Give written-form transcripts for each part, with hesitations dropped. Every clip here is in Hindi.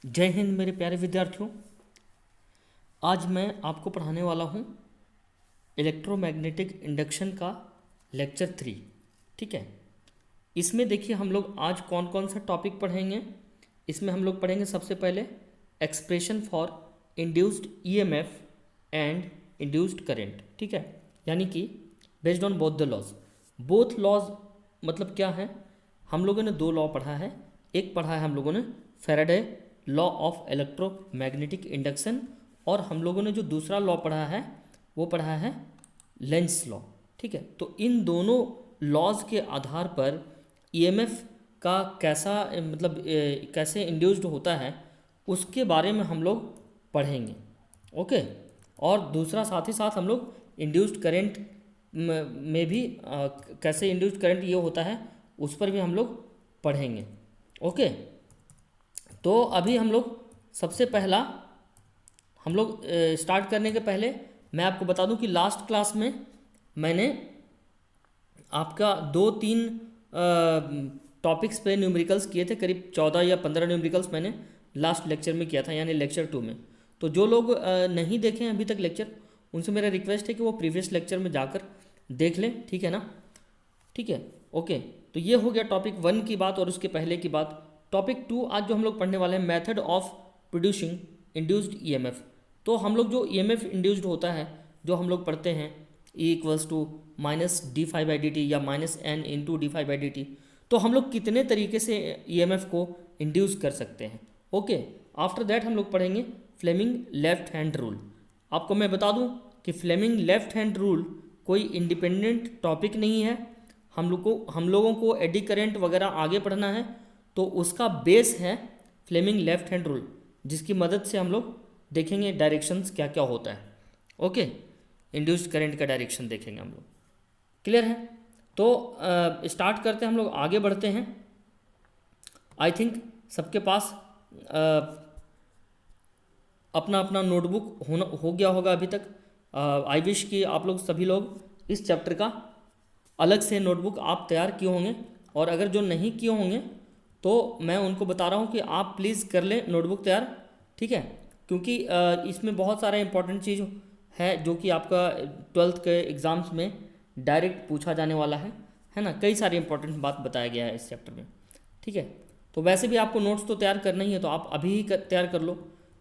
जय हिंद मेरे प्यारे विद्यार्थियों। आज मैं आपको पढ़ाने वाला हूँ इलेक्ट्रोमैग्नेटिक इंडक्शन का लेक्चर 3। ठीक है, इसमें देखिए हम लोग आज कौन कौन सा टॉपिक पढ़ेंगे। इसमें हम लोग पढ़ेंगे सबसे पहले expression for induced EMF and induced current. ठीक है, यानी कि based on both the laws. Both laws मतलब क्या है, हम लोगों ने दो लॉ पढ़ा है। एक पढ़ा है हम लोगों ने Faraday law of electromagnetic induction, और हम लोगों ने जो दूसरा लॉ पढ़ा है वो पढ़ा है लेंस लॉ। ठीक है, तो इन दोनों लॉज के आधार पर ईएमएफ का कैसा मतलब कैसे इंड्यूस्ड होता है उसके बारे में हम लोग पढ़ेंगे। ओके, और दूसरा साथ ही साथ हम लोग इंड्यूस्ड करंट में भी कैसे इंड्यूस्ड करंट ये होता है उस पर भी हम लोग पढ़ेंगे। ओके, तो अभी हम लोग सबसे पहला हम लोग स्टार्ट करने के पहले मैं आपको बता दूं कि लास्ट क्लास में मैंने आपका 2-3 टॉपिक्स पे न्यूमेरिकल्स किए थे। करीब 14 या 15 न्यूमेरिकल्स मैंने लास्ट लेक्चर में किया था, यानी लेक्चर 2 में। तो जो लोग नहीं देखे हैं अभी तक लेक्चर, उनसे मेरा रिक्वेस्ट है कि वो प्रीवियस लेक्चर में जाकर देख लें। ठीक है ना, ठीक है, ओके। तो ये हो गया टॉपिक 1 की बात और उसके पहले की बात। टॉपिक 2 आज जो हम लोग पढ़ने वाले हैं, method of producing induced EMF. तो हम लोग जो ईएमएफ इंड्यूस्ड होता है जो हम लोग पढ़ते हैं E इक्वल्स टू -d∅dt या -n इंटू d∅dt, तो हम लोग कितने तरीके से ईएमएफ को इंड्यूस कर सकते हैं। ओके, आफ्टर दैट हम लोग पढ़ेंगे फ्लेमिंग लेफ्ट हैंड रूल। आपको मैं बता दूं कि फ्लेमिंग लेफ्ट हैंड रूल कोई इंडिपेंडेंट टॉपिक नहीं है। हम लोगों को एडी करंट वगैरह आगे पढ़ना है तो उसका बेस है फ्लेमिंग लेफ्ट हैंड रूल, जिसकी मदद से हम लोग देखेंगे डायरेक्शंस क्या क्या होता है। ओके, इंड्यूस्ड करंट का डायरेक्शन देखेंगे हम लोग। क्लियर है? तो स्टार्ट करते हैं, हम लोग आगे बढ़ते हैं। आई थिंक सबके पास अपना अपना नोटबुक हो गया होगा अभी तक। आई विश कि आप लोग सभी लोग इस चैप्टर का अलग से नोटबुक आप तैयार किए होंगे, और अगर जो नहीं किए होंगे तो मैं उनको बता रहा हूँ कि आप प्लीज़ कर लें नोटबुक तैयार। ठीक है, क्योंकि इसमें बहुत सारा इंपॉर्टेंट चीज़ है जो कि आपका 12th के एग्ज़ाम्स में डायरेक्ट पूछा जाने वाला है ना। कई सारी इंपॉर्टेंट बात बताया गया है इस चैप्टर में। ठीक है, तो वैसे भी आपको नोट्स तो तैयार करना ही है, तो आप अभी ही तैयार कर लो।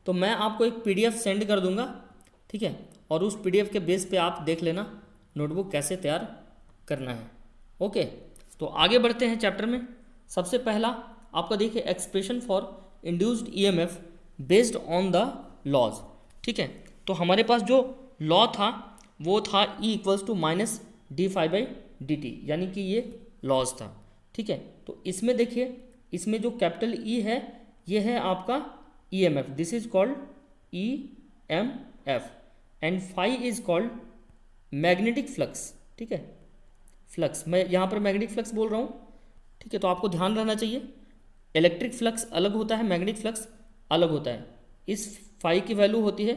तो मैं आपको एक PDF सेंड कर दूंगा, ठीक है, और उस PDF के बेस पे आप देख लेना नोटबुक कैसे तैयार करना है। ओके, तो आगे बढ़ते हैं चैप्टर में। सबसे पहला आपका देखिए expression for induced EMF based on the laws. ठीक है, तो हमारे पास जो लॉ था वो था E इक्वल्स टू -d∅dt, यानी कि ये लॉज था। ठीक है, तो इसमें देखिए, इसमें जो कैपिटल E है ये है आपका EMF, this is called EMF, and phi is called magnetic flux. ठीक है, फ्लक्स, मैं यहाँ पर मैग्नेटिक फ्लक्स बोल रहा हूँ। ठीक है, तो आपको ध्यान रहना चाहिए, इलेक्ट्रिक फ्लक्स अलग होता है, मैग्नेटिक फ्लक्स अलग होता है। इस फाई की वैल्यू होती है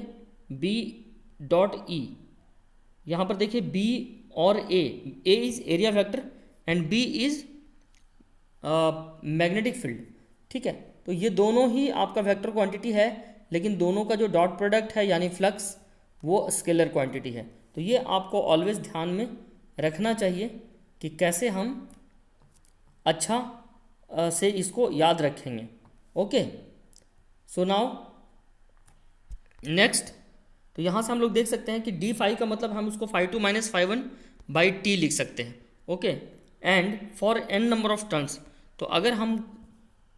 B.E। यहाँ पर देखिए B और A is area vector and B is magnetic field. ठीक है, तो ये दोनों ही आपका वेक्टर क्वांटिटी है, लेकिन दोनों का जो डॉट प्रोडक्ट है यानी फ्लक्स वो स्केलर क्वांटिटी है। तो ये आपको ऑलवेज ध्यान में रखना चाहिए कि कैसे हम अच्छा से इसको याद रखेंगे। ओके, सो नाउ नेक्स्ट, तो यहाँ से हम लोग देख सकते हैं कि d∅ का मतलब हम उसको ∅2 - ∅1/t लिख सकते हैं। Okay, and for n number of turns, तो अगर हम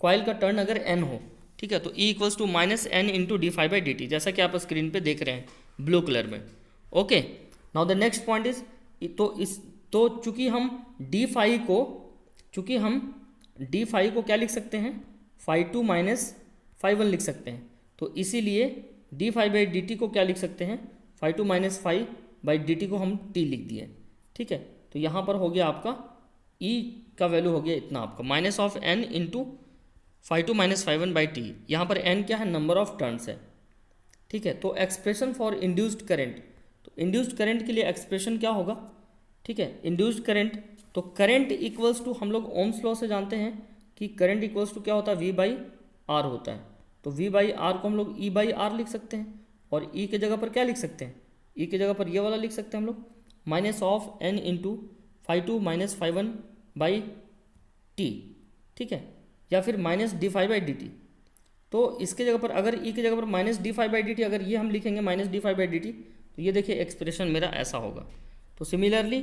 कॉइल का टर्न अगर n हो, ठीक है, तो E equals to -n into d∅dt, जैसा कि आप स्क्रीन पे देख रहे हैं ब्लू कलर में। Okay, now the next point is, तो चूंकि हम d∅ को क्या लिख सकते हैं, ∅2 - ∅1 लिख सकते हैं। तो इसीलिए d∅dt को क्या लिख सकते हैं, ∅2 - ∅dt को हम t लिख दिए। ठीक है, तो यहाँ पर हो गया आपका E का वैल्यू हो गया इतना आपका -n इंटू ∅2 - ∅1/t। यहाँ पर n क्या है, नंबर ऑफ टर्न्स है। ठीक है, तो एक्सप्रेशन फॉर इंड्यूस्ड करंट, तो इंड्यूस्ड करंट के लिए एक्सप्रेशन क्या होगा। ठीक है, इंड्यूस्ड करंट, तो करंट इक्वल्स टू हम लोग ओम्स लॉ से जानते हैं कि करंट इक्वल्स टू क्या होता है, V/R होता है। तो V बाई आर को हम लोग E बाई आर लिख सकते हैं, और E के जगह पर क्या लिख सकते हैं, E के जगह पर ये वाला लिख सकते हैं हम लोग, minus of n into phi two minus phi one by t, ठीक है, या फिर minus d phi by d t. तो इसके जगह पर अगर E की जगह पर minus d phi by d t, अगर ये हम लिखेंगे minus d phi by d t, तो ये देखिए एक्सप्रेशन मेरा ऐसा होगा। तो similarly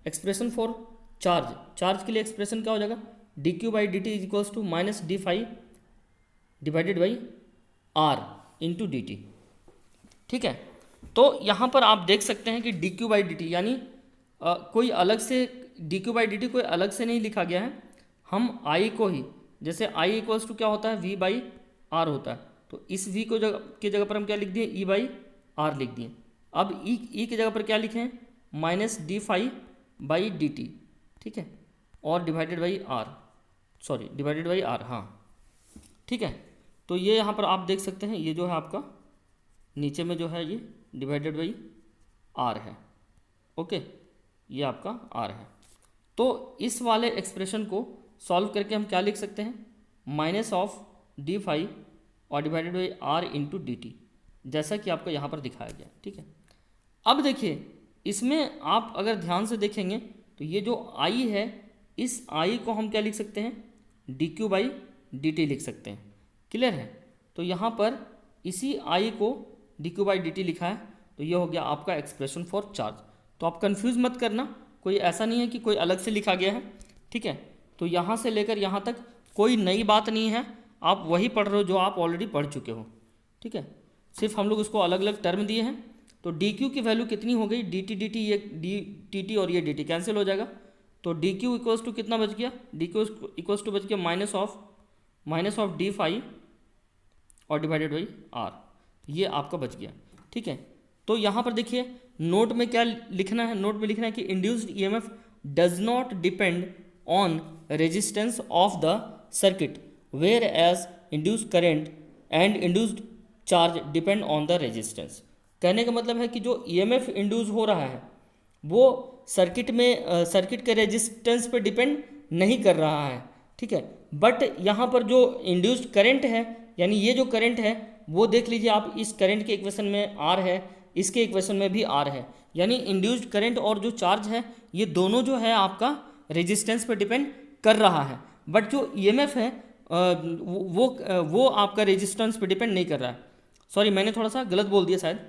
expression for charge, charge के लिए एक्सप्रेशन क्या हो जाएगा, D Q by d t is equals to minus d phi divided by R into d t, ठीक है। तो यहाँ पर आप देख सकते हैं कि D Q by d T यानी कोई अलग से D Q by d T कोई अलग से नहीं लिखा गया है, हम आई को ही, जैसे आई इक्वल्स टू क्या होता है, वी बाई आर होता है, तो इस वी को की जगह पर हम क्या लिख दिए, ई बाई आर लिख दिए। अब ई की जगह पर क्या लिखें, minus d phi by d t, ठीक है, और divided by R, sorry divided by R, हाँ ठीक है। तो ये यहाँ पर आप देख सकते हैं, ये जो है आपका नीचे में जो है ये डिवाइडेड बाई आर है, ओके, ये आपका आर है। तो इस वाले एक्सप्रेशन को सॉल्व करके हम क्या लिख सकते हैं, माइनस ऑफ डी फाइव और divided by R into d t, जैसा कि आपको यहाँ पर दिखाया गया, ठीक है। अब देखिए इसमें आप अगर ध्यान से देखेंगे तो ये जो आई है, इस आई को हम क्या लिख सकते हैं, D Q by d T लिख सकते हैं, क्लियर है। तो यहाँ पर इसी आई को D Q by d T लिखा है, तो ये हो गया आपका एक्सप्रेशन फॉर चार्ज। तो आप कंफ्यूज मत करना, कोई ऐसा नहीं है कि कोई अलग से लिखा गया है, ठीक है। तो यहाँ से लेकर यहाँ तक कोई नई बात नहीं है, आप वही पढ़ रहे हो जो आप ऑलरेडी पढ़ चुके हो, ठीक है। सिर्फ हम लोग उसको अलग अलग टर्म दिए हैं। तो डी क्यू की वैल्यू कितनी हो गई, डी टी, ये डी टी टी और ये डी टी कैंसिल हो जाएगा, तो डी क्यू इक्वल्स टू कितना बच गया, डी क्यू इक्वल्स टू बच गया माइनस ऑफ डी फाइव और डिवाइडेड बाई आर, ये आपका बच गया, ठीक है। तो यहाँ पर देखिए नोट में क्या लिखना है, नोट में लिखना है कि induced EMF does not depend on resistance of the circuit, whereas induced current and induced charge depend on the resistance. कहने का मतलब है कि जो ईएमएफ इंड्यूस हो रहा है वो सर्किट में सर्किट के रेजिस्टेंस पे डिपेंड नहीं कर रहा है, ठीक है। बट यहाँ पर जो इंड्यूस्ड करंट है, यानी ये जो करंट है वो देख लीजिए आप, इस करंट के इक्वेशन में आर है, इसके इक्वेशन में भी आर है, यानी इंड्यूस्ड करंट और जो चार्ज है ये दोनों जो है आपका रेजिस्टेंस पर डिपेंड कर रहा है। बट जो ईएमएफ है वो आपका रेजिस्टेंस पर डिपेंड नहीं कर रहा है। सॉरी मैंने थोड़ा सा गलत बोल दिया शायद,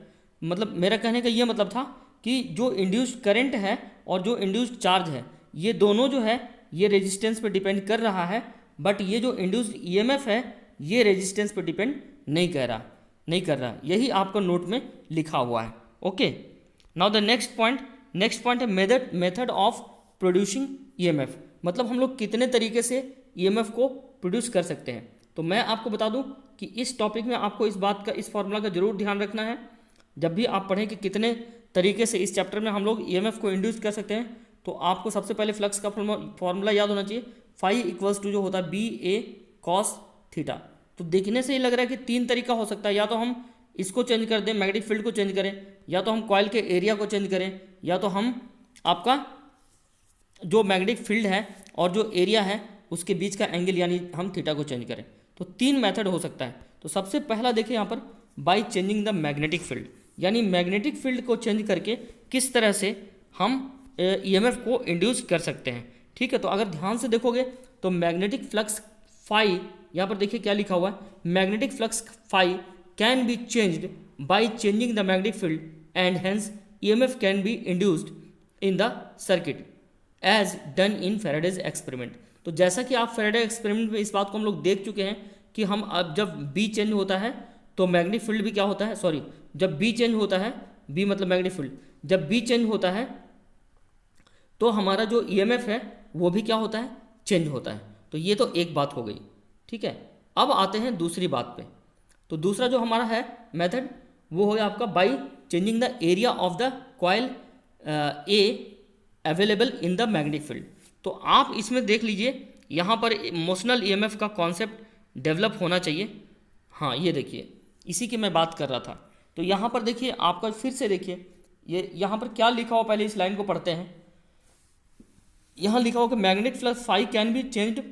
मतलब मेरा कहने का ये मतलब था कि जो इंड्यूस्ड करंट है और जो इंड्यूस्ड चार्ज है ये दोनों जो है ये रेजिस्टेंस पर डिपेंड कर रहा है, बट ये जो इंड्यूस्ड ईएमएफ है ये रेजिस्टेंस पर डिपेंड नहीं कर रहा, यही आपका नोट में लिखा हुआ है, okay. Now the next point है मेथड ऑफ प्रोड्यूसिंग ईएमएफ, मतलब हम लोग कितने तरीके से ईएमएफ को प्रोड्यूस कर सकते हैं। तो मैं आपको बता दूं कि इस टॉपिक में आपको इस फॉर्मूला का जरूर ध्यान रखना है जब भी आप पढ़ें कि कितने तरीके से इस चैप्टर में हम लोग ईएमएफ को इंड्यूस कर सकते हैं। तो आपको सबसे पहले फ्लक्स का फॉर्मूला याद होना चाहिए, फाई इक्वल्स टू जो होता है बी ए कॉस थीटा। तो देखने से ही लग रहा है कि तीन तरीका हो सकता है, या तो हम इसको चेंज कर दें, मैग्नेटिक फील्ड को चेंज करें, या तो हम कॉइल के एरिया को चेंज करें, या तो हम आपका जो मैग्नेटिक फील्ड है और जो एरिया है उसके बीच का एंगल यानी हम थीटा को चेंज करें। तो तीन मेथड हो सकता है। तो सबसे पहला देखिए यहाँ पर bye changing the magnetic field, यानी मैग्नेटिक फील्ड को चेंज करके किस तरह से हम ईएमएफ को इंड्यूस कर सकते हैं, ठीक है। तो अगर ध्यान से देखोगे तो मैग्नेटिक फ्लक्स फाई, यहाँ पर देखिए क्या लिखा हुआ है, magnetic flux phi can be changed by changing the magnetic field and hence EMF can be induced in the circuit as done in Faraday's experiment. तो जैसा कि आप फैराडे एक्सपेरिमेंट में इस बात को हम लोग देख चुके हैं कि हम अब जब बी चेंज होता है तो मैग्नेटिक फील्ड भी क्या होता है, सॉरी जब बी चेंज होता है, बी मतलब मैग्नेटिक फील्ड, जब बी चेंज होता है तो हमारा जो ईएमएफ है वो भी क्या होता है, चेंज होता है। तो ये तो एक बात हो गई, ठीक है। अब आते हैं दूसरी बात पे। तो दूसरा जो हमारा है मेथड वो हो गया आपका bye changing the area of the coil A available in the magnetic field. तो आप इसमें देख लीजिए यहाँ पर मोशनल ईएमएफ का कॉन्सेप्ट डेवलप होना चाहिए। हाँ ये देखिए इसी की मैं बात कर रहा था। तो यहाँ पर देखिए आपका फिर से देखिए ये यहाँ पर क्या लिखा हुआ, पहले इस लाइन को पढ़ते हैं। यहाँ लिखा हुआ कि magnetic flux phi can be changed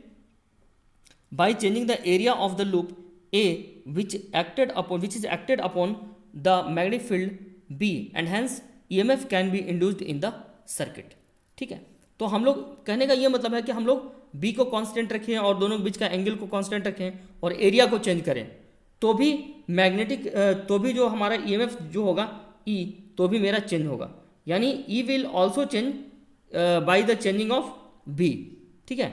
by changing the area of the loop A which is acted upon the magnetic field B and hence EMF can be induced in the circuit। ठीक है, तो हम लोग कहने का ये मतलब है कि हम लोग B को कांस्टेंट रखें और दोनों के बीच का एंगल को कांस्टेंट रखें और एरिया को चेंज करें तो भी तो भी जो हमारा EMF जो होगा E तो भी मेरा चेंज होगा, यानी E will also change by the changing of B। ठीक है,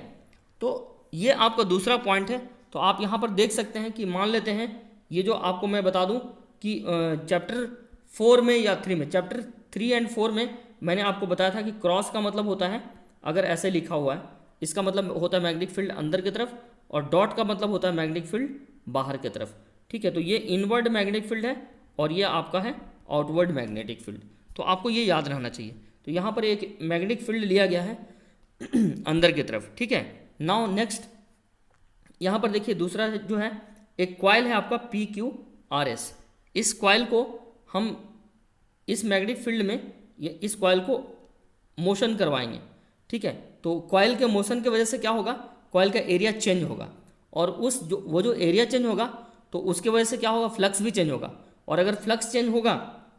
तो ये आपका दूसरा पॉइंट है। तो आप यहाँ पर देख सकते हैं कि मान लेते हैं ये जो आपको मैं बता दूँ कि चैप्टर 4 में या 3 में, चैप्टर 3 एंड 4 में मैंने आपको बताया था कि क्रॉस का मतलब होता है, अगर ऐसे लिखा हुआ है इसका मतलब होता है मैग्नेटिक फील्ड अंदर की तरफ और डॉट का मतलब होता है मैग्नेटिक फील्ड बाहर की तरफ। ठीक है, तो ये इनवर्ड मैग्नेटिक फील्ड है और ये आपका है आउटवर्ड मैग्नेटिक फील्ड, तो आपको ये याद रहना चाहिए। तो यहाँ पर एक मैग्नेटिक फील्ड लिया गया है अंदर की तरफ। ठीक है, नाउ नेक्स्ट यहाँ पर देखिए दूसरा जो है एक कॉइल है आपका PQRS। इस कॉइल को हम इस मैग्नेटिक फील्ड में इस कॉइल को मोशन करवाएंगे। ठीक है, तो कॉइल के मोशन की वजह से क्या होगा, कॉइल का एरिया चेंज होगा और वो जो एरिया चेंज होगा तो उसके वजह से क्या होगा, फ्लक्स भी चेंज होगा। और अगर फ्लक्स चेंज होगा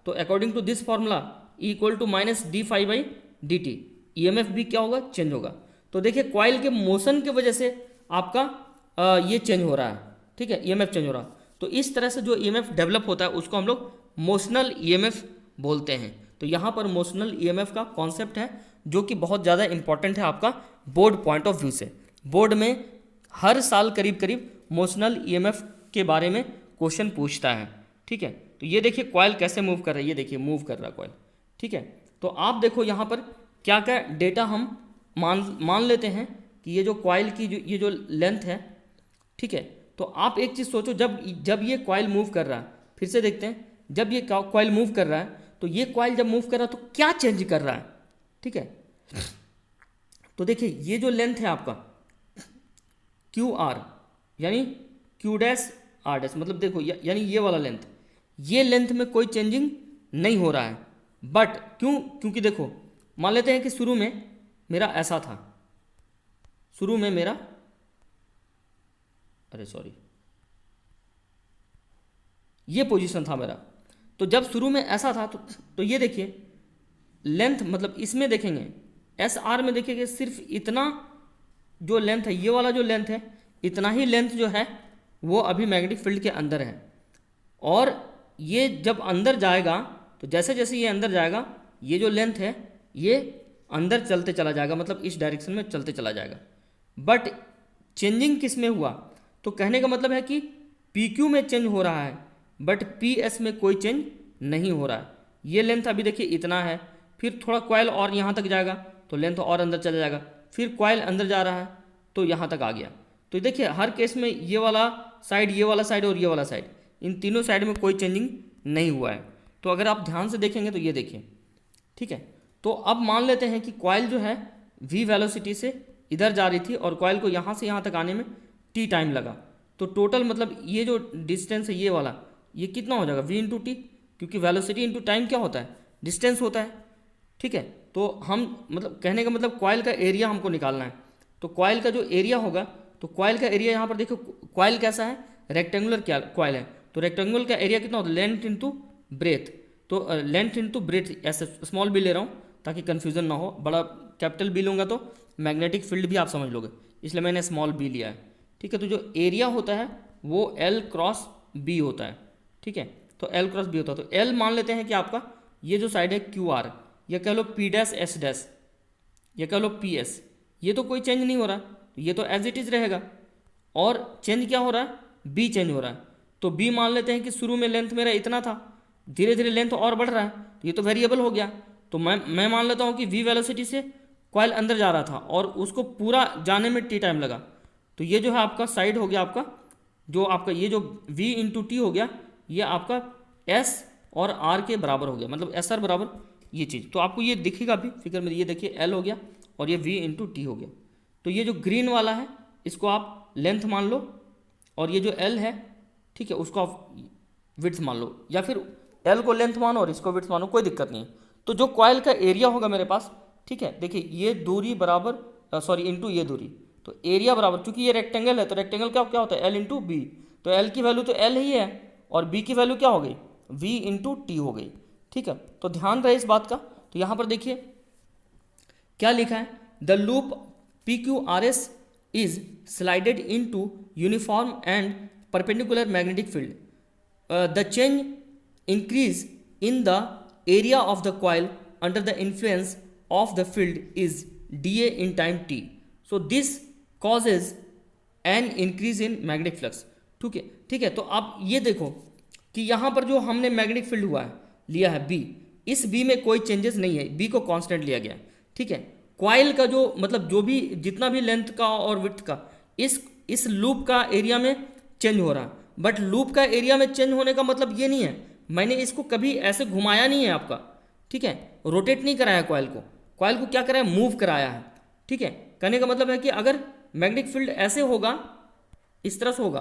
तो according to this formula E = -d∅dt EMF भी क्या होगा, चेंज होगा। तो देखिए कॉइल के मोशन की वजह से आपका ये चेंज हो रहा है। ठीक है, EMF चेंज हो रहा है। तो इस तरह से जो EMF डेवलप होता है उसको हम लोग मोशनल EMF बोलते हैं। तो यहाँ पर मोशनल EMF का कॉन्सेप्ट है जो कि बहुत ज़्यादा इंपॉर्टेंट है आपका बोर्ड पॉइंट ऑफ व्यू से। बोर्ड में हर साल करीब करीब मोशनल EMF के बारे में क्वेश्चन पूछता है। ठीक है, तो ये देखिए कॉइल कैसे मूव कर रहा है, ये देखिए मूव कर रहा है कॉइल। ठीक है, तो आप देखो यहाँ पर क्या क्या डेटा हम मान लेते हैं कि ये जो कॉइल की ये जो लेंथ है। ठीक है, तो आप एक चीज़ सोचो, जब ये कॉइल मूव कर रहा है, फिर से देखते हैं, जब ये कॉइल मूव कर रहा है तो ये कॉइल जब मूव कर रहा है तो क्या चेंज कर रहा है। ठीक है, तो देखिए ये जो लेंथ है आपका QR यानी Q'(R') मतलब देखो यानी ये वाला लेंथ, ये लेंथ में कोई चेंजिंग नहीं हो रहा है। बट क्योंकि देखो मान लेते हैं कि शुरू में मेरा ऐसा था, शुरू में मेरा ये पोजीशन था मेरा। तो जब शुरू में ऐसा था तो ये देखिए लेंथ, मतलब इसमें देखेंगे SR में देखेंगे सिर्फ इतना जो लेंथ है, ये वाला जो लेंथ है, इतना ही लेंथ जो है वो अभी मैग्नेटिक फील्ड के अंदर है। और ये जब अंदर जाएगा तो जैसे जैसे ये अंदर जाएगा ये जो लेंथ है ये अंदर चलते चला जाएगा, मतलब इस डायरेक्शन में चलते चला जाएगा। बट चेंजिंग किस में हुआ, तो कहने का मतलब है कि PQ में चेंज हो रहा है बट PS में कोई चेंज नहीं हो रहा है। ये लेंथ अभी देखिए इतना है, फिर थोड़ा कॉइल और यहाँ तक जाएगा तो लेंथ और अंदर चला जाएगा, फिर कॉइल अंदर जा रहा है तो यहाँ तक आ गया। तो देखिए हर केस में ये वाला साइड, ये वाला साइड और ये वाला साइड, इन तीनों साइड में कोई चेंजिंग नहीं हुआ है। तो अगर आप ध्यान से देखेंगे तो ये देखिए। ठीक है, तो अब मान लेते हैं कि कॉइल जो है V वेलोसिटी से इधर जा रही थी और कॉइल को यहाँ से यहाँ तक आने में T टाइम लगा। तो टोटल मतलब ये जो डिस्टेंस है ये वाला, ये कितना हो जाएगा V × T, क्योंकि वेलोसिटी इंटू टाइम क्या होता है, डिस्टेंस होता है। ठीक है, तो हम मतलब कहने का मतलब कॉइल का एरिया हमको निकालना है। तो कॉइल का जो एरिया होगा, तो कॉइल का एरिया यहाँ पर देखो, कॉइल कैसा है, रेक्टेंगुलर क्या कॉइल है, तो रेक्टेंगुलर का एरिया कितना होता है, लेंथ इंटू ब्रेथ। तो लेंथ इंटू ब्रेथ, ऐसे स्मॉल बी ले रहा हूँ ताकि कन्फ्यूजन ना हो, बड़ा कैपिटल बी लूँगा तो मैग्नेटिक फील्ड भी आप समझ लोगे, इसलिए मैंने स्मॉल बी लिया है। ठीक है, तो जो एरिया होता है वो L×B होता है। ठीक है, तो L×B होता है। तो L मान लेते हैं कि आपका ये जो साइड है QR, या कह लो P'(S'), या कह लो PS, ये तो कोई चेंज नहीं हो रहा, ये तो एज इट इज़ रहेगा। और चेंज क्या हो रहा है, B चेंज हो रहा है। तो B मान लेते हैं कि शुरू में लेंथ मेरा इतना था, धीरे धीरे लेंथ और बढ़ रहा है, तो ये तो वेरिएबल हो गया। तो मैं मान लेता हूँ कि V वेलोसिटी से कॉइल अंदर जा रहा था और उसको पूरा जाने में T टाइम लगा। तो ये जो है आपका साइड हो गया, आपका जो आपका ये जो V × T हो गया, ये आपका S और R के बराबर हो गया, मतलब SR बराबर ये चीज़। तो आपको ये दिखेगा भी फिगर में, ये देखिए L हो गया और ये V × T हो गया। तो ये जो ग्रीन वाला है इसको आप लेंथ मान लो और ये जो L है, ठीक है, उसको आप विड्थ मान लो, या फिर L को लेंथ मानो और इसको विड्थ मानो, कोई दिक्कत नहीं है। तो जो कॉइल का एरिया होगा मेरे पास, ठीक है, देखिए ये दूरी बराबर इंटू ये दूरी, तो एरिया बराबर, चूंकि ये रेक्टेंगल है तो रेक्टेंगल क्या होता है L × B, तो तो एल की वैल्यू तो एल ही है और बी की वैल्यू क्या हो गई, वी इंटू टी हो गई। ठीक है, तो ध्यान रहे इस बात का। तो यहाँ पर देखिए क्या लिखा है, the loop P Q R S is slided into uniform and perpendicular magnetic field, the change increase in the area of the coil under the influence of the field is dA in time t. So this causes an increase in magnetic flux. ठीक है। तो आप ये देखो कि यहाँ पर जो हमने मैग्नेटिक फील्ड हुआ है लिया है B, इस B में कोई चेंजेस नहीं है, B को कांस्टेंट लिया गया। ठीक है, कॉइल का जो मतलब जो भी जितना भी लेंथ का और विड्थ का इस लूप का एरिया में चेंज हो रहा है, बट लूप का एरिया में चेंज होने का मतलब ये नहीं है मैंने इसको कभी ऐसे घुमाया नहीं है आपका। ठीक है, रोटेट नहीं कराया कॉइल को क्या कराया, मूव कराया है। ठीक है, कहने का मतलब है कि अगर मैग्नेटिक फील्ड ऐसे होगा, इस तरह से होगा,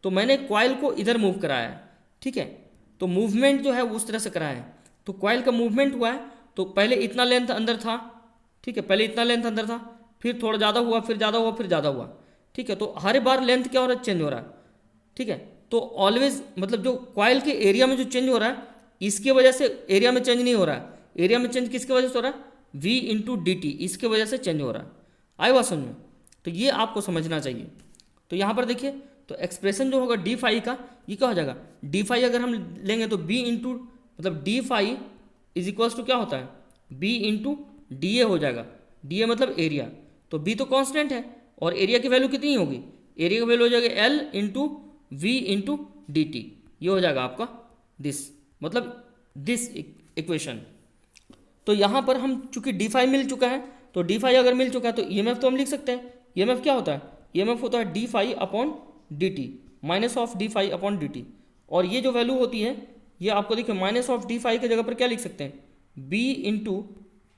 तो मैंने कॉइल को इधर मूव कराया है। ठीक है, तो मूवमेंट जो है उस तरह से कराया है। तो कॉइल का मूवमेंट हुआ है, तो पहले इतना लेंथ अंदर था। ठीक है, पहले इतना लेंथ अंदर था, फिर थोड़ा ज़्यादा हुआ, फिर ज़्यादा हुआ, फिर ज़्यादा हुआ। ठीक है, तो हर बार लेंथ क्या हो रहा है, चेंज हो रहा है। ठीक है, तो ऑलवेज मतलब जो कॉइल के एरिया में जो चेंज हो रहा है, इसके वजह से एरिया में चेंज नहीं हो रहा है। एरिया में चेंज किसके वजह से हो रहा है, V इंटू डी टी, इसके वजह से चेंज हो रहा है। आई बात समझ में? तो ये आपको समझना चाहिए। तो यहाँ पर देखिए, तो एक्सप्रेशन जो होगा डी फाई का, ये क्या हो जाएगा, डी फाई अगर हम लेंगे तो B इंटू मतलब d phi is equals to क्या होता है, B इंटू डी ए हो जाएगा। डी ए मतलब एरिया, तो B तो कांस्टेंट है और एरिया की वैल्यू कितनी होगी, एरिया की वैल्यू हो जाएगी L into V into d T. ये हो जाएगा आपका दिस, मतलब दिस इक्वेशन। तो यहाँ पर हम चूंकि डी फाई मिल चुका है, तो डी फाई अगर मिल चुका है तो ईएमएफ तो हम लिख सकते हैं। ईएमएफ क्या होता है, ईएमएफ होता है d phi upon d t, minus of d phi upon d t. और ये जो वैल्यू होती है, ये आपको देखिए माइनस ऑफ डी फाई की जगह पर क्या लिख सकते हैं, B into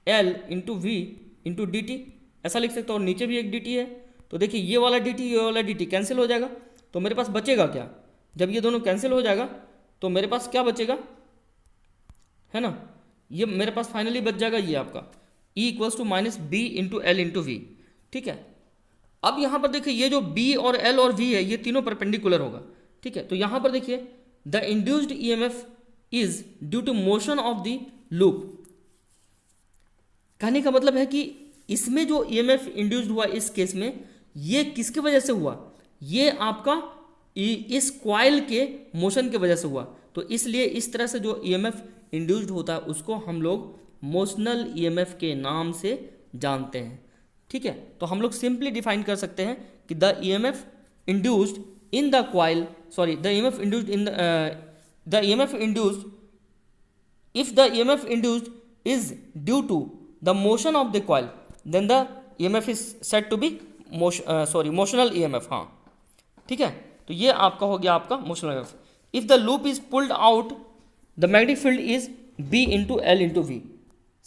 L into v into d t, ऐसा लिख सकते हैं। और नीचे भी एक डी टी है, तो देखिए ये वाला डी टी ये वाला डी टी कैंसिल हो जाएगा, तो मेरे पास बचेगा क्या, जब ये दोनों कैंसिल हो जाएगा तो मेरे पास क्या बचेगा, है ना, ये मेरे पास फाइनली बच जाएगा ये आपका E equals to minus B into L into v. ठीक है, अब यहाँ पर देखिए ये जो B और L और V है ये तीनों परपेंडिकुलर होगा। ठीक है, तो यहाँ पर देखिए the induced EMF is due to motion of the loop. कहने का मतलब है कि इसमें जो EMF इंड्यूस्ड हुआ इस केस में, ये किसकी वजह से हुआ, ये आपका इस कॉइल के मोशन की वजह से हुआ। तो इसलिए इस तरह से जो EMF इंड्यूस्ड होता है उसको हम लोग मोशनल EMF के नाम से जानते हैं। ठीक है, तो हम लोग सिंपली डिफाइन कर सकते हैं कि the EMF induced in the coil, sorry the EMF induced in the EMF induced, if the EMF induced is due to the motion of the coil, then the EMF is said to be motional EMF। हाँ ठीक है, तो ये आपका हो गया आपका motional EMF। If the loop is pulled out the magnetic field is B into L into v.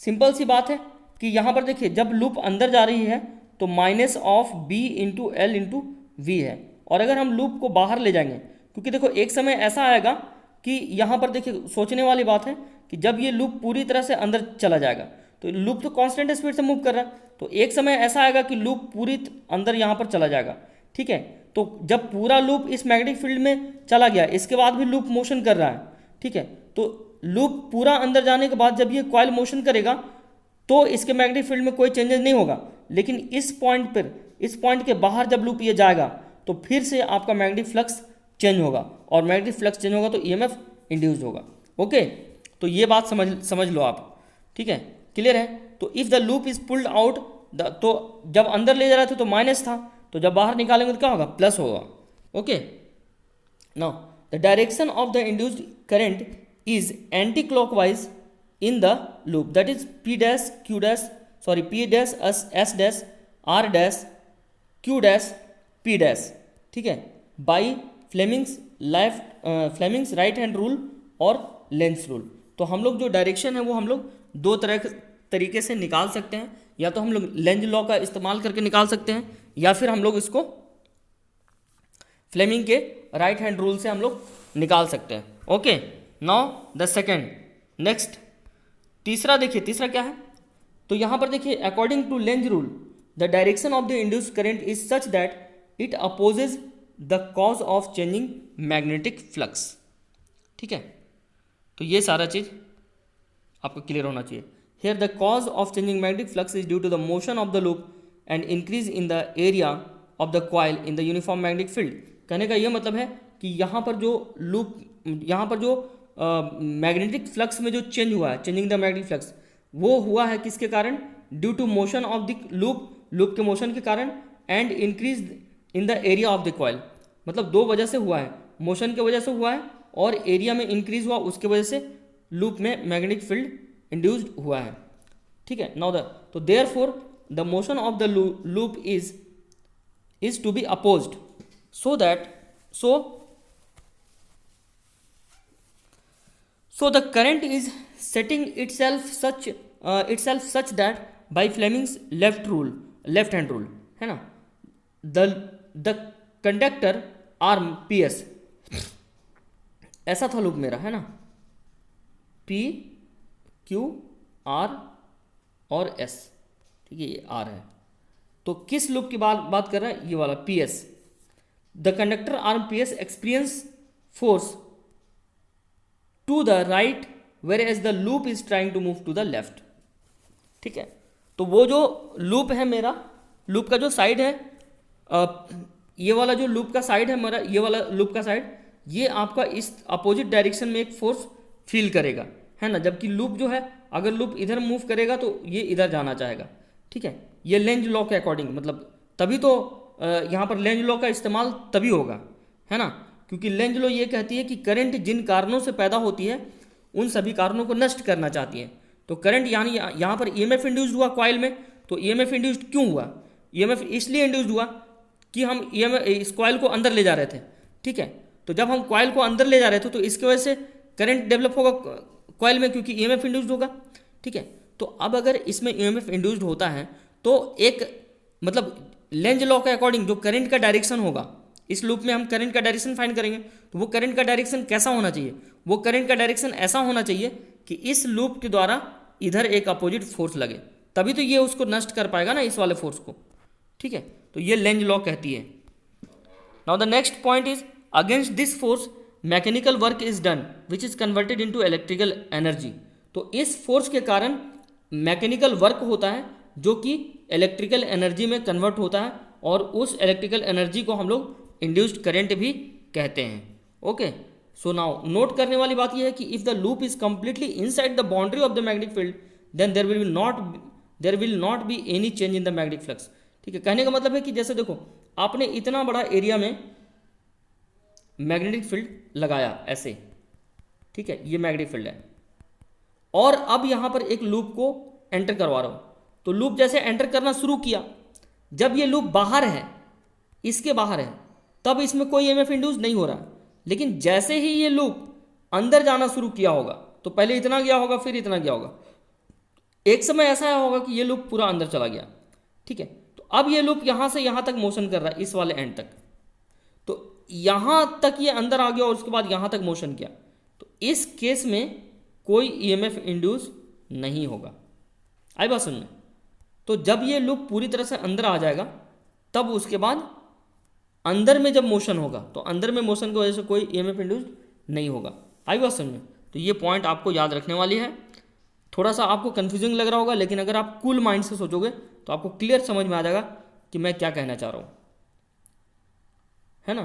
Simple सी बात है कि यहाँ पर देखिए जब लूप अंदर जा रही है तो minus of B into L into v है, और अगर हम लूप को बाहर ले जाएंगे, क्योंकि देखो एक समय ऐसा आएगा कि यहाँ पर देखिए सोचने वाली बात है कि जब ये लूप पूरी तरह से अंदर चला जाएगा, तो लूप तो कांस्टेंट स्पीड से मूव कर रहा है, तो एक समय ऐसा आएगा कि लूप पूरी अंदर यहाँ पर चला जाएगा। ठीक है, तो जब पूरा लूप इस मैग्नेटिक फील्ड में चला गया, इसके बाद भी लूप मोशन कर रहा है। ठीक है, तो लूप पूरा अंदर जाने के बाद जब ये कॉइल मोशन करेगा तो इसके मैग्नेटिक फील्ड में कोई चेंजेस नहीं होगा, लेकिन इस पॉइंट पर, इस पॉइंट के बाहर जब लूप ये जाएगा तो फिर से आपका मैग्नेटिक फ्लक्स चेंज होगा, और मैग्नेटिक फ्लक्स चेंज होगा तो EMF इंड्यूस होगा। ओके, तो ये बात समझ लो आप। ठीक है, क्लियर है। तो if the loop is pulled out, तो जब अंदर ले जा रहे थे तो माइनस था, तो जब बाहर निकालेंगे तो क्या होगा, प्लस होगा। Okay, now the direction of the induced current is anti clockwise in the loop, that is P dash Q dash, sorry P dash S dash R dash Q dash P dash. ठीक है, by Fleming's right hand rule और लेंस रूल। तो हम लोग जो डायरेक्शन है वो हम लोग दो तरीके से निकाल सकते हैं, या तो हम लोग लेंज लॉ का इस्तेमाल करके निकाल सकते हैं, या फिर हम लोग इसको फ्लेमिंग के राइट हैंड रूल से हम लोग निकाल सकते हैं। Okay, now the second, next तीसरा देखिए, तीसरा क्या है, तो यहाँ पर देखिए according to Lenz rule the direction of the induced current is such that it opposes the cause of changing magnetic flux. ठीक है, तो ये सारा चीज़ आपको क्लियर होना चाहिए। Here the cause of changing magnetic flux is due to the motion of the loop and increase in the area of the coil in the uniform magnetic field. कहने का ये मतलब है कि यहाँ पर जो लूप, यहाँ पर जो मैग्नेटिक फ्लक्स में जो चेंज हुआ है, चेंजिंग द मैग्नेटिक फ्लक्स, वो हुआ है किसके कारण? Due to motion of the loop के मोशन के कारण, and increase in the area of the coil. मतलब दो वजह से हुआ है, मोशन की वजह से हुआ है और एरिया में इंक्रीज हुआ, उसके वजह से लूप में मैग्नेटिक फील्ड इंड्यूस्ड हुआ है। ठीक है, नाउ द तो therefore the motion of the loop is to be opposed so the current is setting itself such that by Fleming's left hand rule, है ना, the conductor arm PS, ऐसा था लूप मेरा, है ना, P Q R और S। ठीक है, ये R है, तो किस लूप की बात कर रहा है? ये वाला PS। The conductor arm PS experience force to the right whereas the loop is trying to move to the left। ठीक है, तो वो जो लूप है मेरा, लूप का जो साइड है, ये वाला जो लूप का साइड है मेरा, ये वाला लूप का साइड, ये आपका इस अपोजिट डायरेक्शन में एक फोर्स फील करेगा, है ना, जबकि लूप जो है, अगर लूप इधर मूव करेगा तो ये इधर जाना चाहेगा। ठीक है, ये लेंज लॉ के अकॉर्डिंग, मतलब तभी तो यहाँ पर लेंज लॉ का इस्तेमाल तभी होगा, है ना, क्योंकि लेंज लॉ ये कहती है कि करंट जिन कारणों से पैदा होती है उन सभी कारणों को नष्ट करना चाहती है। तो करंट यानी यहाँ पर ईएमएफ इंड्यूस्ड हुआ कॉइल में, तो ईएमएफ इंड्यूस्ड क्यों हुआ? ईएमएफ इसलिए इंड्यूस्ड हुआ कि हम ईएमएफ इस कॉइल को अंदर ले जा रहे थे। ठीक है, तो जब हम कॉइल को अंदर ले जा रहे थे तो इसकी वजह से करंट डेवलप होगा कॉइल में, क्योंकि ईएमएफ इंड्यूस्ड होगा। ठीक है, तो अब अगर इसमें ईएमएफ इंड्यूस्ड होता है तो एक मतलब लेंज लॉ के अकॉर्डिंग जो करंट का डायरेक्शन होगा, इस लूप में हम करंट का डायरेक्शन फाइंड करेंगे, तो वो करंट का डायरेक्शन कैसा होना चाहिए? वो करंट का डायरेक्शन ऐसा होना चाहिए कि इस लूप के द्वारा इधर एक अपोजिट फोर्स लगे, तभी तो ये उसको नष्ट कर पाएगा ना, इस वाले फोर्स को। ठीक है, तो ये लेंज लॉ कहती है। Now the next point is against this force mechanical work is done which is converted into electrical energy. तो इस फोर्स के कारण मैकेनिकल वर्क होता है जो कि इलेक्ट्रिकल एनर्जी में कन्वर्ट होता है, और उस इलेक्ट्रिकल एनर्जी को हम लोग इंड्यूस्ड करंट भी कहते हैं। ओके, सो नाउ नोट करने वाली बात यह है कि if the loop is completely inside the boundary of the magnetic field then there will not be any change in the magnetic flux. ठीक है, कहने का मतलब है कि जैसे देखो, आपने इतना बड़ा एरिया में मैग्नेटिक फील्ड लगाया ऐसे, ठीक है, ये मैग्नेटिक फील्ड है, और अब यहाँ पर एक लूप को एंटर करवा रहा हूँ, तो लूप जैसे एंटर करना शुरू किया, जब ये लूप बाहर है, इसके बाहर है, तब इसमें कोई ईएमएफ इंड्यूस नहीं हो रहा। लेकिन जैसे ही ये लूप अंदर जाना शुरू किया होगा, तो पहले इतना गया होगा, फिर इतना गया होगा, एक समय ऐसा होगा कि ये लूप पूरा अंदर चला गया। ठीक है, तो अब ये लूप यहाँ से यहाँ तक मोशन कर रहा है, इस वाले एंड तक, तो यहाँ तक ये अंदर आ गया और उसके बाद यहाँ तक मोशन किया, तो इस केस में कोई ईएमएफ इंड्यूस नहीं होगा। आई बात समझ में? तो जब ये लूप पूरी तरह से अंदर आ जाएगा, तब उसके बाद अंदर में जब मोशन होगा, तो अंदर में मोशन की वजह से कोई ईएमएफ इंड्यूस नहीं होगा। आई बात समझ में? तो ये पॉइंट आपको याद रखने वाली है। थोड़ा सा आपको कन्फ्यूजिंग लग रहा होगा, लेकिन अगर आप कूल माइंड से सोचोगे तो आपको क्लियर समझ में आ जाएगा कि मैं क्या कहना चाह रहा हूँ, है ना।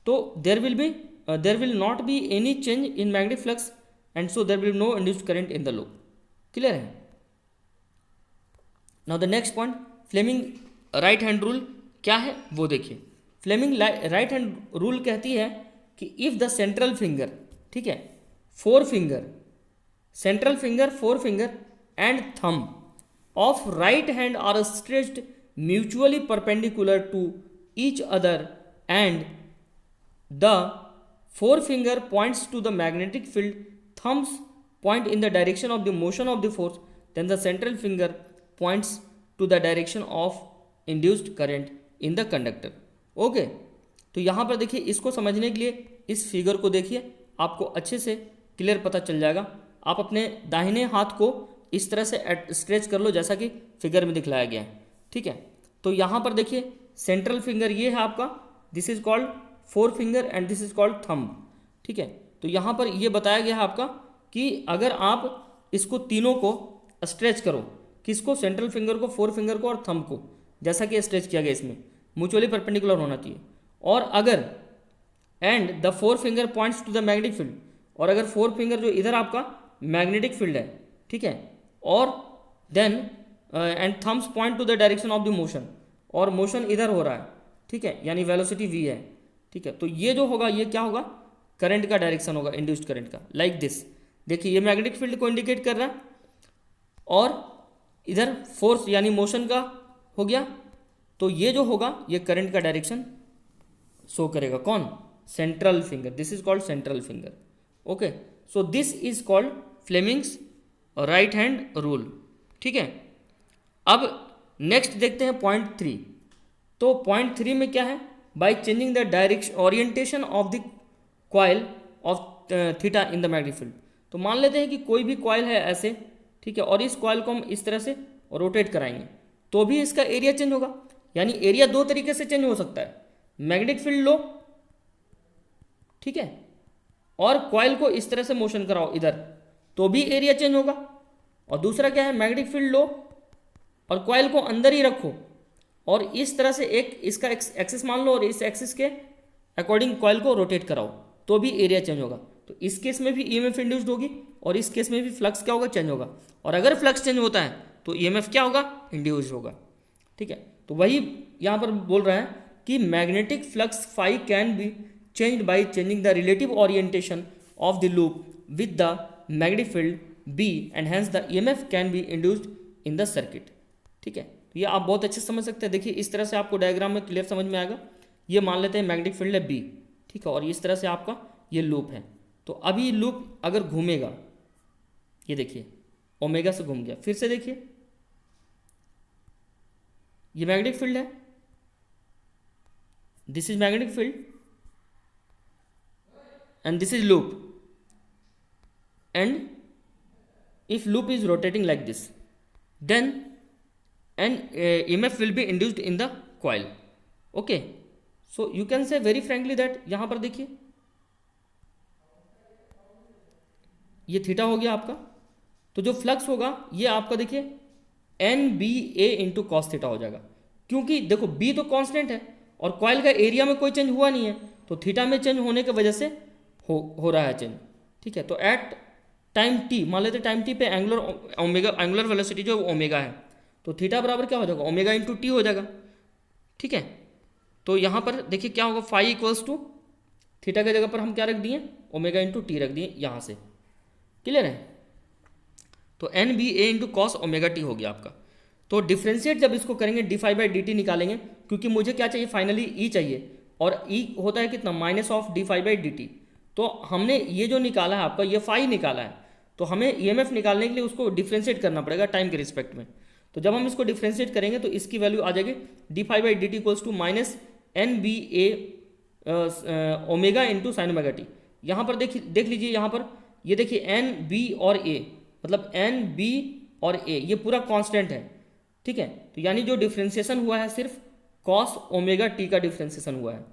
तो there will not be any change in magnetic flux and so there will no induced current in the loop. Clear है? Now the next point, Fleming right hand rule क्या है वो देखिए। फ्लेमिंग राइट हैंड रूल कहती है कि इफ द सेंट्रल फिंगर, ठीक है, forefinger and thumb of right hand are stretched mutually perpendicular to each other and the forefinger points to the magnetic field, thumbs point in the direction of the motion of the force, then the central finger points to the direction of induced current in the conductor. Okay, तो यहाँ पर देखिए, इसको समझने के लिए इस फिगर को देखिए, आपको अच्छे से क्लियर पता चल जाएगा। आप अपने दाहिने हाथ को इस तरह से स्ट्रेच कर लो जैसा कि फिगर में दिखलाया गया है। ठीक है, तो यहाँ पर देखिए, सेंट्रल फिंगर ये है आपका, this is called four finger and this is called thumb, ठीक है। तो यहाँ पर ये बताया गया है आपका कि अगर आप इसको तीनों को स्ट्रेच करो, किसको, सेंट्रल फिंगर को, फोर फिंगर को और थंब को, जैसा कि स्ट्रेच किया गया इसमें, म्यूचुअली परपेंडिकुलर होना चाहिए। और अगर and the forefinger points to the magnetic field, और अगर फोर फिंगर जो इधर आपका मैग्नेटिक फील्ड है, ठीक है, और then and thumbs point to the direction of the motion, और मोशन इधर हो रहा है, ठीक है, यानी वेलोसिटी v है, ठीक है। तो ये जो होगा ये क्या होगा, करंट का डायरेक्शन होगा, इंड्यूस्ड करंट का, लाइक दिस। देखिए ये मैग्नेटिक फील्ड को इंडिकेट कर रहा है और इधर फोर्स यानी मोशन का हो गया, तो ये जो होगा ये करंट का डायरेक्शन शो करेगा। कौन, central finger, this is called central finger. Okay, so this is called Fleming's right hand rule, ठीक है। अब नेक्स्ट देखते हैं पॉइंट 3। तो पॉइंट 3 में क्या है, bye changing the direction orientation of the coil of theta in the magnetic field. तो मान लेते हैं कि कोई भी कॉइल है ऐसे, ठीक है, और इस कॉइल को हम इस तरह से रोटेट कराएंगे तो भी इसका एरिया चेंज होगा। यानी एरिया दो तरीके से चेंज हो सकता है, मैग्नेटिक फील्ड लो, ठीक है, और कॉइल को इस तरह से मोशन कराओ इधर तो भी एरिया चेंज होगा। और दूसरा क्या है, मैग्नेटिक फील्ड लो और कॉइल को अंदर ही रखो और इस तरह से एक इसका एक्सिस मान लो और इस एक्सिस के अकॉर्डिंग कॉइल को रोटेट कराओ तो भी एरिया चेंज होगा। तो इस केस में भी ईएमएफ इंड्यूस्ड होगी और इस केस में भी फ्लक्स क्या होगा, चेंज होगा। और अगर फ्लक्स चेंज होता है तो ईएमएफ क्या होगा, इंड्यूस्ड होगा, ठीक है। तो वही यहाँ पर बोल रहा है कि magnetic flux phi can be changed by changing the relative orientation of the loop with the magnetic field B and hence the EMF can be induced in the circuit, ठीक है। तो ये आप बहुत अच्छे से समझ सकते हैं। देखिए इस तरह से आपको डायग्राम में क्लियर समझ में आएगा। ये मान लेते हैं मैग्नेटिक फील्ड है बी, ठीक है, और इस तरह से आपका ये लूप है। तो अभी लूप अगर घूमेगा, ये देखिए ओमेगा से घूम गया, फिर से देखिए ये मैग्नेटिक फील्ड है, this is magnetic field and this is loop, and if loop is rotating like this then an EMF will be induced in the coil. Okay, so you can say very frankly that यहाँ पर देखिए ये थीटा हो गया आपका, तो जो फ्लक्स होगा ये आपका देखिए NBA इंटू कॉस थीटा हो जाएगा, क्योंकि देखो B तो कांस्टेंट है और कॉइल का एरिया में कोई चेंज हुआ नहीं है, तो थीटा में चेंज होने की वजह से हो रहा है चेंज, ठीक है। तो एट टाइम टी, मान लेते टाइम टी पे एंगुलर वेलोसिटी जो ओमेगा है, तो थीटा बराबर क्या हो जाएगा, ओमेगा इंटू टी हो जाएगा, ठीक है। तो यहाँ पर देखिए क्या होगा, फाई इक्वल्स टू थीटा की जगह पर हम क्या रख दिए, ओमेगा इंटू टी रख दिए, यहाँ से क्लियर है। तो N B A into cos omega t हो गया आपका। तो डिफ्रेंशिएट जब इसको करेंगे d phi by d t निकालेंगे, क्योंकि मुझे क्या चाहिए, फाइनली ई चाहिए, और ई होता है कितना, minus of d phi by d t. तो हमने ये जो निकाला है आपका, ये फाई निकाला है, तो हमें ईएमएफ निकालने के लिए उसको डिफ्रेंशिएट करना पड़ेगा टाइम के रिस्पेक्ट में। तो जब हम इसको डिफ्रेंशिएट करेंगे तो इसकी वैल्यू आ जाएगी d phi by d t equals to minus N B A omega into sine omega t. यहाँ पर देख लीजिए, यहाँ पर ये देखिए एन बी और ए, मतलब एन बी और ए ये पूरा कांस्टेंट है, ठीक है। तो यानी जो डिफ्रेंशिएशन हुआ है सिर्फ कॉस ओमेगा टी का डिफ्रेंशिएशन हुआ है।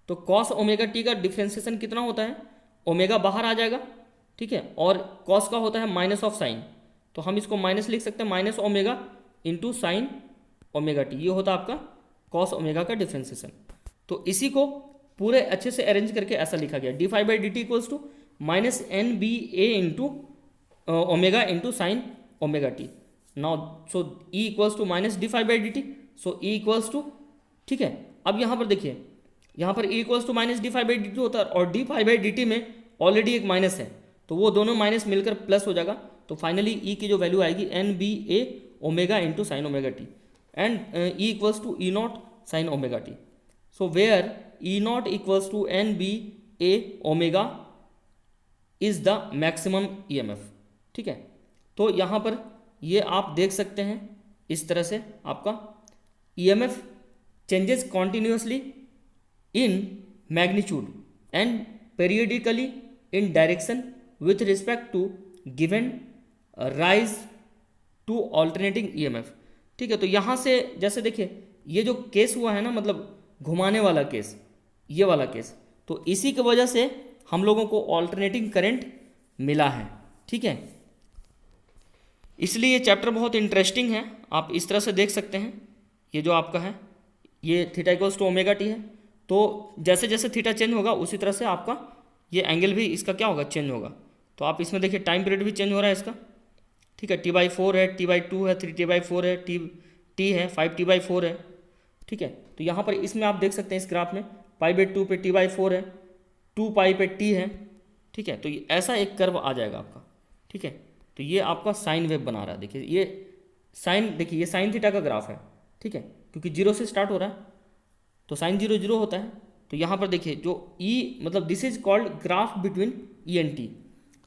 तो कॉस ओमेगा टी का डिफ्रेंशिएशन कितना होता है, ओमेगा बाहर आ जाएगा, ठीक है, और कॉस का होता है माइनस ऑफ साइन, तो हम इसको माइनस लिख सकते हैं, minus omega into sine omega T, ये होता है आपका कॉस ओमेगा का डिफ्रेंशिएशन। तो इसी को पूरे अच्छे से अरेंज करके ऐसा लिखा गया, d phi by d t equals to minus N B A into omega into sine omega t. Now so E equals to minus d phi by d t, so E equals to, ठीक है। अब यहाँ पर देखिए, यहाँ पर E equals to minus d phi by d t होता है और d phi by d t में ऑलरेडी एक माइनस है, तो वो दोनों माइनस मिलकर प्लस हो जाएगा। तो फाइनली ई की जो वैल्यू आएगी N B A omega into sine omega t, and E equals to E naught sine omega t. So where E naught equals to N B A omega is the maximum EMF, ठीक है। तो यहाँ पर ये आप देख सकते हैं इस तरह से आपका EMF changes continuously in magnitude and periodically in direction with respect to given rise to alternating EMF, ठीक है। तो यहाँ से जैसे देखिए ये जो केस हुआ है ना, मतलब घुमाने वाला केस, ये वाला केस। तो इसी की वजह से हम लोगों को ऑल्टरनेटिंग करंट मिला है, ठीक है। इसलिए ये चैप्टर बहुत इंटरेस्टिंग है, आप इस तरह से देख सकते हैं। ये जो आपका है ये theta equals to omega t है, तो जैसे जैसे थीटा चेंज होगा उसी तरह से आपका ये एंगल भी इसका क्या होगा, चेंज होगा। तो आप इसमें देखिए टाइम पीरियड भी चेंज हो रहा है इसका, ठीक है। T/4 है, T/2 है, 3T/4 है, T है, 5T/4 है, ठीक है। तो यहाँ पर इसमें आप देख सकते हैं इस ग्राफ में π/2 पे T/4 है, 2π पे T है, ठीक है। तो ये ऐसा एक कर्व आ जाएगा आपका, ठीक है। तो ये आपका साइन वेव बना रहा है, देखिए ये साइन, देखिए ये साइन थीटा का ग्राफ है, ठीक है, क्योंकि जीरो से स्टार्ट हो रहा है तो साइन 0 0 होता है। तो यहाँ पर देखिए जो E मतलब this is called graph between E and T।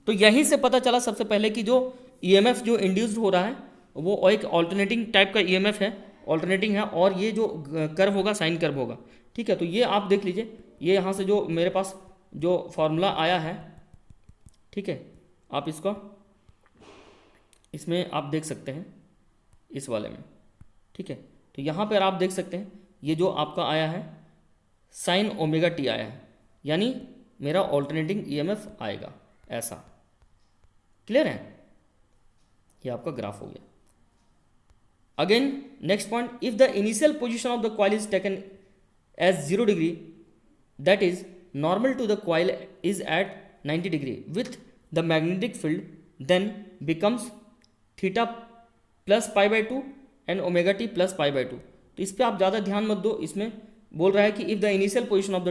तो यहीं से पता चला सबसे पहले कि जो EMF जो इंड्यूस्ड हो रहा है वो एक ऑल्टरनेटिंग टाइप का EMF है, ऑल्टरनेटिंग है, और ये जो कर्व होगा साइन कर्व होगा, ठीक है। तो ये आप देख लीजिए, ये यहाँ से जो मेरे पास जो फॉर्मूला आया है, ठीक है, आप इसको इसमें आप देख सकते हैं इस वाले में, ठीक है। तो यहाँ पर आप देख सकते हैं ये जो आपका आया है साइन ओमेगा टी आया है, यानी मेरा ऑल्टरनेटिंग EMF आएगा ऐसा। क्लियर है, ये आपका ग्राफ हो गया। Again next point, if the initial position of the coil is taken as 0 degree, that is normal to the coil is at 90 degree with the magnetic field, then becomes theta plus π/2 and omega t plus π/2। तो इस पर आप ज़्यादा ध्यान मत दो, इसमें बोल रहा है कि if the initial position of the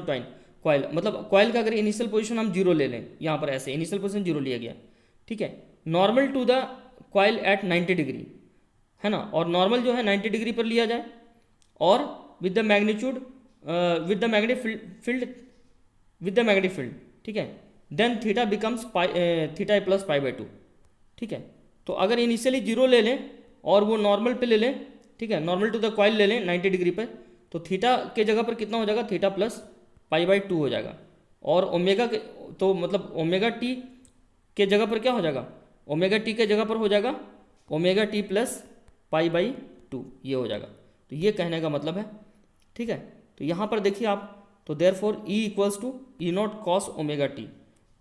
coil, मतलब कॉइल का अगर इनिशियल पोजीशन हम 0 ले लें, यहाँ पर ऐसे इनिशियल पोजीशन 0 लिया गया, ठीक है। Normal to the coil at 90 degree है ना, और नॉर्मल जो है 90 डिग्री पर लिया जाए, और with the magnitude with the magnetic field, ठीक है, then theta becomes theta plus π/2, ठीक है। तो अगर इनिशियली 0 ले लें और वो नॉर्मल पे ले लें, ठीक है, नॉर्मल टू द कॉइल ले लें 90 डिग्री पर, तो थीटा के जगह पर कितना हो जाएगा, थीटा प्लस π/2 हो जाएगा, और ओमेगा के तो मतलब ओमेगा टी के जगह पर क्या हो जाएगा, ओमेगा टी के जगह पर हो जाएगा ओमेगा टी प्लस π/2, ये हो जाएगा। तो ये कहने का मतलब है, ठीक है। तो यहाँ पर देखिए आप, तो therefore E equals to E0 cos omega t,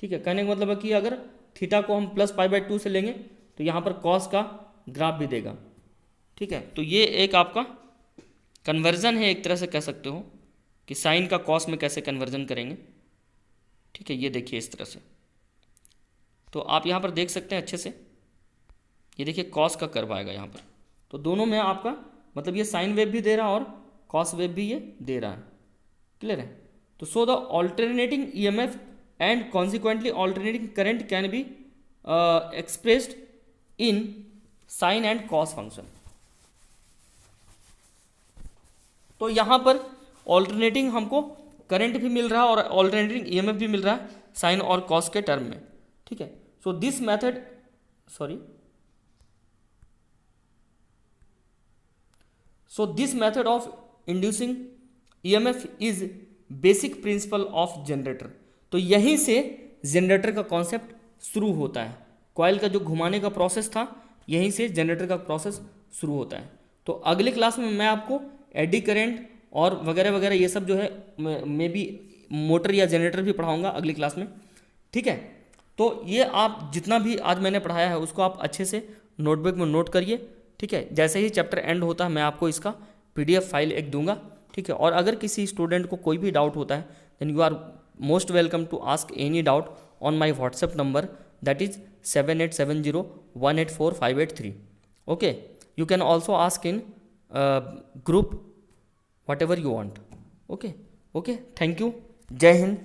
ठीक है। कहने का मतलब है कि अगर थीटा को हम प्लस π/2 से लेंगे तो यहाँ पर कॉस का ग्राफ भी देगा, ठीक है। तो ये एक आपका कन्वर्जन है, एक तरह से कह सकते हो कि साइन का कॉस में कैसे कन्वर्जन करेंगे, ठीक है। ये देखिए इस तरह से, तो आप यहाँ पर देख सकते हैं अच्छे से, ये देखिए कॉस का कर्व आएगा यहाँ पर। तो दोनों में आपका मतलब ये साइन वेव भी दे रहा है और कॉस वेव भी ये दे रहा है। क्लियर है। तो so the alternating EMF and consequently alternating current can be expressed in sine and cos function. तो यहाँ पर ऑल्टरनेटिंग हमको करंट भी मिल रहा है और ऑल्टरनेटिंग EMF भी मिल रहा है साइन और कॉस के टर्म में, ठीक है। So this method of inducing EMF is basic principle of generator. तो यहीं से जनरेटर का कॉन्सेप्ट शुरू होता है, कॉइल का जो घुमाने का प्रोसेस था यहीं से जनरेटर का प्रोसेस शुरू होता है। तो अगले क्लास में मैं आपको एडी करंट और वगैरह वगैरह ये सब जो है मे बी मोटर या जनरेटर भी पढ़ाऊंगा अगली क्लास में, ठीक है। तो ये आप जितना भी आज मैंने पढ़ाया है उसको आप अच्छे से नोटबुक में नोट करिए, ठीक है। जैसे ही चैप्टर एंड होता है मैं आपको इसका PDF फाइल एक दूंगा, ठीक है। और अगर किसी स्टूडेंट को कोई भी डाउट होता है then you are most welcome to ask any doubt on my WhatsApp number, that is 7870184583। Okay, you can also ask in group whatever you want. Okay, thank you. Jai Hind.